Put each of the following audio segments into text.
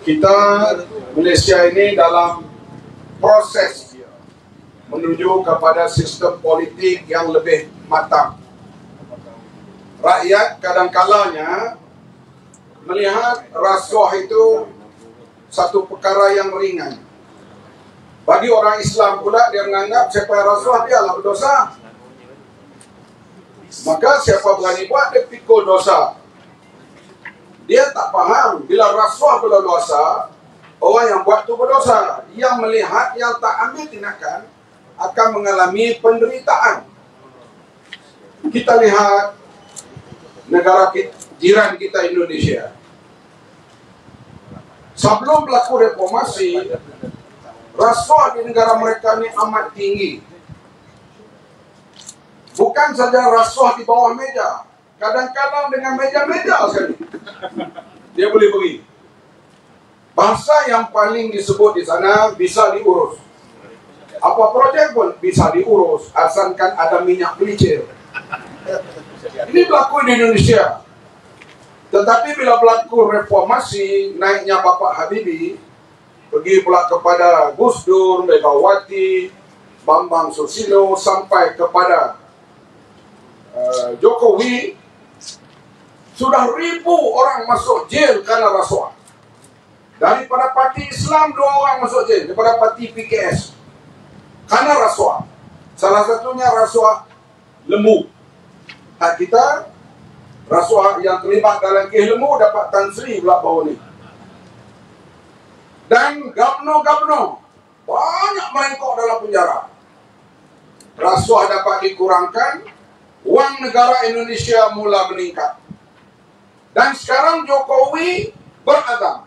Kita Malaysia ini dalam proses menuju kepada sistem politik yang lebih matang. Rakyat kadang-kalanya melihat rasuah itu satu perkara yang ringan. Bagi orang Islam pula, dia menganggap siapa yang rasuah dia lah berdosa. Maka siapa berani buat, dia pikul dosa. Dia tak faham bila rasuah berdosa, orang yang buat itu berdosa. Yang melihat, yang tak ambil tindakan akan mengalami penderitaan. Kita lihat negara jiran kita Indonesia. Sebelum berlaku reformasi, rasuah di negara mereka ini amat tinggi. Bukan saja rasuah di bawah meja, kadang-kadang dengan meja-meja sekali dia boleh pergi. Bahasa yang paling disebut di sana bisa diurus. Apa projek pun bisa diurus, asalkan ada minyak pelicir. Ini berlaku di Indonesia. Tetapi bila berlaku reformasi, naiknya Bapak Habibie, pergi pula kepada Gus Dur, Megawati, Bambang Susilo, sampai kepada Jokowi, sudah ribu orang masuk jail karena rasuah. Daripada parti Islam 2 orang masuk jail, daripada parti PKS karena rasuah. Salah satunya rasuah lembu. Hak kita, rasuah yang terlibat dalam kes lembu dapat Tan Sri pula bawah ni. Dan gabno-gabno banyak merengkok dalam penjara. Rasuah dapat dikurangkan, wang negara Indonesia mula meningkat. Dan sekarang Jokowi berazam,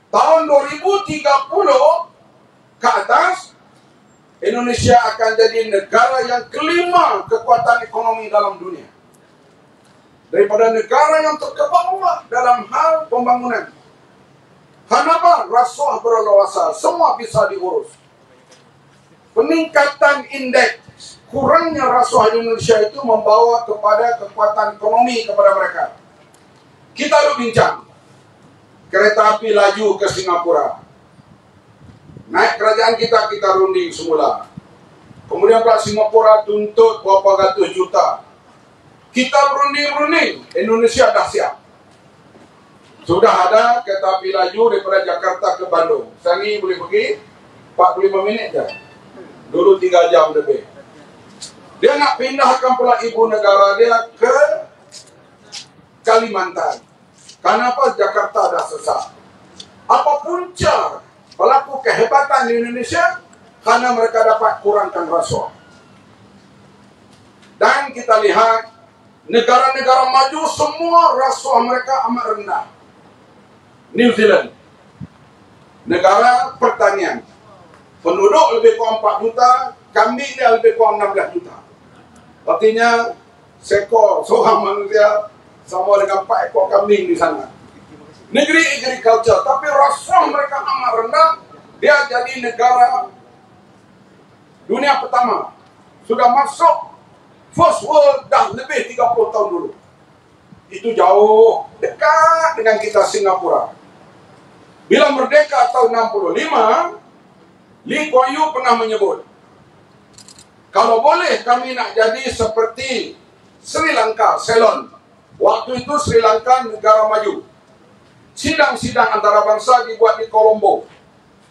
tahun 2030 ke atas, Indonesia akan jadi negara yang kelima kekuatan ekonomi dalam dunia. Daripada negara yang terkebal dalam hal pembangunan. Kenapa? Rasuah berleluasa, semua bisa diurus. Peningkatan indeks kurangnya rasuah di Indonesia itu membawa kepada kekuatan ekonomi kepada mereka. Kita lalu bincang kereta api laju ke Singapura. Naik kerajaan kita runding semula. Kemudian pula Singapura tuntut berapa ratus juta. Kita berunding-runding, Indonesia dah siap. Sudah ada kereta api laju daripada Jakarta ke Bandung. Sekarang ni boleh pergi 45 minit je. Dulu 3 jam lebih. Dia nak pindahkan pula ibu negara dia ke Kalimantan. Kenapa? Jakarta dah sesak. Apa punca berlaku kehebatan di Indonesia? Karena mereka dapat kurangkan rasuah. Dan kita lihat negara-negara maju semua rasuah mereka amat rendah. New Zealand, negara pertanian, penduduk lebih kurang 4 juta, kambing dia lebih kurang 16 juta. Artinya seekor seorang manusia sama dengan 4 ekor kambing di sana. Negeri agriculture, tapi rasuah mereka amat rendah. Dia jadi negara dunia pertama. Sudah masuk first world dah lebih 30 tahun dulu. Itu jauh, dekat dengan kita Singapura. Bila merdeka tahun 65, Lee Kuan Yew pernah menyebut, kalau boleh kami nak jadi seperti Sri Lanka, Ceylon. Waktu itu Sri Lanka negara maju. Sidang-sidang antarabangsa dibuat di Colombo.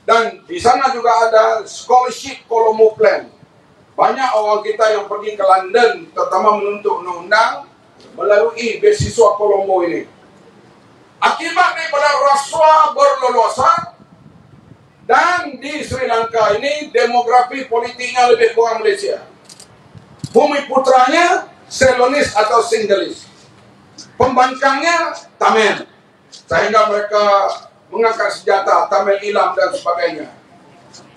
Dan di sana juga ada scholarship Colombo Plan. Banyak orang kita yang pergi ke London, terutama menuntut undang-undang, melalui beasiswa Colombo ini. Akibat daripada rasuah berleluasa, dan di Sri Lanka ini demografi politiknya lebih kurang Malaysia. Bumi putranya Ceylonis atau Sinhalese. Pembangkangnya Tamil. Sehingga mereka mengangkat senjata, Tamil Ilam dan sebagainya.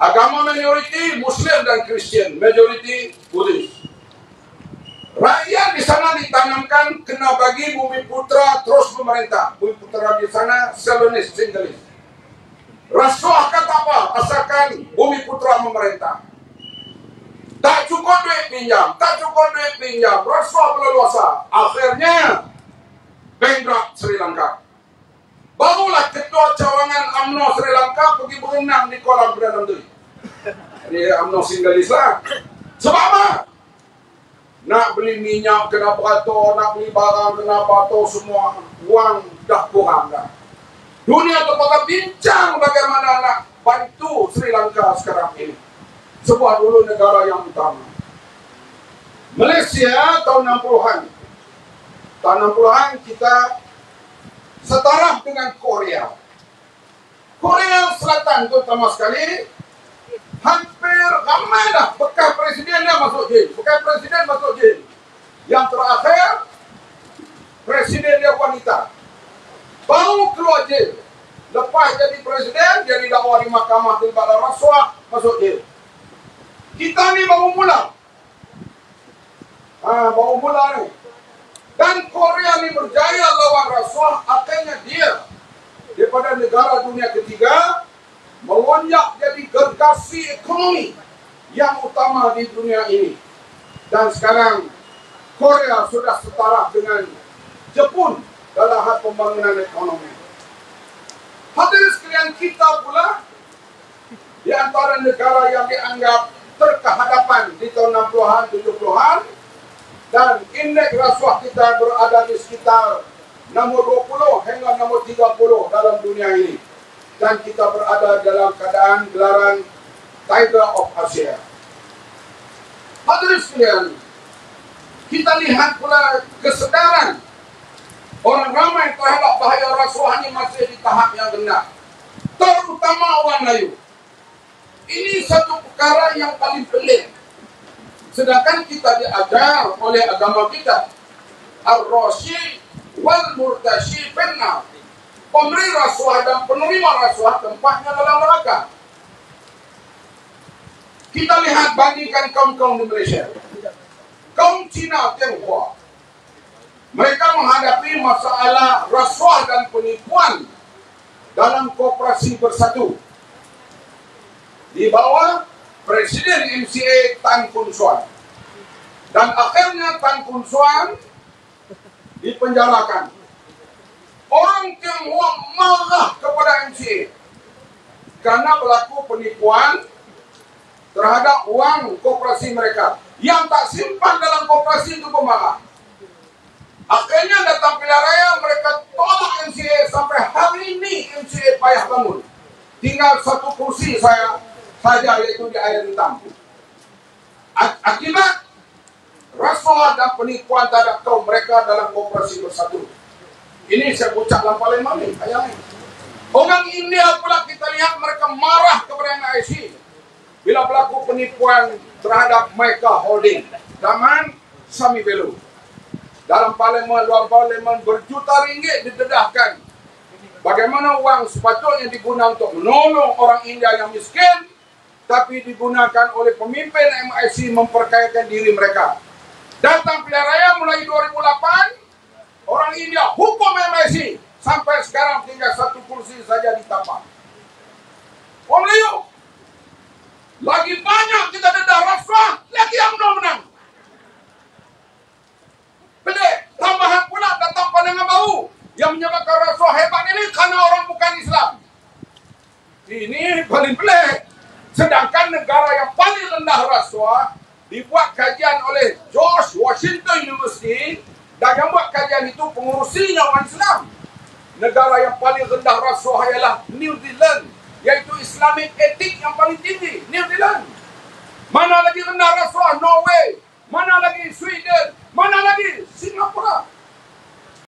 Agama majoriti Muslim dan Kristian, majoriti Buddhis. Rakyat di sana ditanamkan kena bagi bumi putra terus memerintah. Bumi putra di sana Ceylonis, Sinhalese. Rasuah kata apa? Asalkan bumi putra memerintah. Tak cukup duit pinjam, rasuah berleluasa. Akhirnya bankrupt Sri Lanka. Barulah ketua cawangan UMNO Sri Lanka pergi berenang di kolam Perdana Menteri. Ini UMNO Singgalis lah. Sebab apa? Nak beli minyak kena beratur, nak beli barang kena beratur, semua wang dah kurang dah. Dunia terpaksa bincang bagaimana nak bantu Sri Lanka sekarang ini. Sebuah dulu negara yang utama. Malaysia tahun 60-an. Tahun 60-an kita setara dengan Korea. Korea Selatan terutama sekali, hampir ramai dah bekas presiden dia masuk jail. Bekas presiden masuk jail. Yang terakhir, presiden dia wanita. Baru keluar jail. Lepas jadi presiden, dia didakwa di mahkamah terlibat rasuah, masuk jail. Kita ni baru mula. Baru mula ni. Dan Korea ni berjaya lawan rasuah, akhirnya dia daripada negara dunia ketiga melonjak jadi gergasi ekonomi yang utama di dunia ini. Dan sekarang Korea sudah setara dengan Jepun dalam hal pembangunan ekonomi. Hadirin sekalian, kita pula di antara negara yang dianggap terkehadapan di tahun 60-an, 70-an, dan indeks rasuah kita berada di sekitar nomor 20 hingga nomor 30 dalam dunia ini. Dan kita berada dalam keadaan gelaran Tiger of Asia. Hadirin sekalian, kita lihat pula kesedaran orang ramai terhadap bahaya rasuah ini masih di tahap yang rendah. Terutama orang Melayu. Ini satu perkara yang paling pelik. Sedangkan kita diajar oleh agama kita, ar-rashi wal murtashi finnar. Pemberi rasuah dan penerima rasuah tempatnya dalam neraka. Kita lihat, bandingkan kaum-kaum di Malaysia. Kaum Cina Tionghoa, mereka menghadapi masalah rasuah dan penipuan dalam koperasi bersatu di bawah Presiden MCA Tan Kun Suan. Dan akhirnya Tan Kun Suan dipenjarakan. Orang Tionghoa marah kepada MCA karena berlaku penipuan terhadap uang koperasi mereka. Yang tak simpan dalam koperasi itu pemarah. Akhirnya datang pilihan raya, mereka tolak MCA sampai hari ini MCA payah bangun. Tinggal satu kursi saja, yaitu di Air Hitam. Akibat rasuah dan penipuan terhadap kaum mereka dalam koperasi bersatu. Ini saya ucap dalam Palembang ni, ayahnya. Orang India pula kita lihat mereka marah kepada NIC bila berlaku penipuan terhadap Maika Holding zaman Sami Belu. Dalam Parlimen, luar Parlimen, berjuta ringgit didedahkan. Bagaimana uang sepatutnya digunakan untuk menolong orang India yang miskin, tapi digunakan oleh pemimpin MIC memperkayakan diri mereka. Datang pilihan raya mulai 2008, orang India hukum MIC. Sampai sekarang tinggal satu kursi saja ditapak. Orang Melayu, lagi banyak kita dedah rasuah, lagi UMNO menang. Pelik, tambahan pula datang pandangan baru yang menyebabkan rasuah hebat ini karena orang bukan Islam. Ini paling pelik. Sedangkan negara yang paling rendah rasuah dibuat kajian oleh George Washington University, dan yang buat kajian itu pengurusinya orang Islam. Negara yang paling rendah rasuah ialah New Zealand, yaitu Islamic etik yang paling tinggi, New Zealand. Mana lagi rendah rasuah? Norway. Mana lagi Sweden?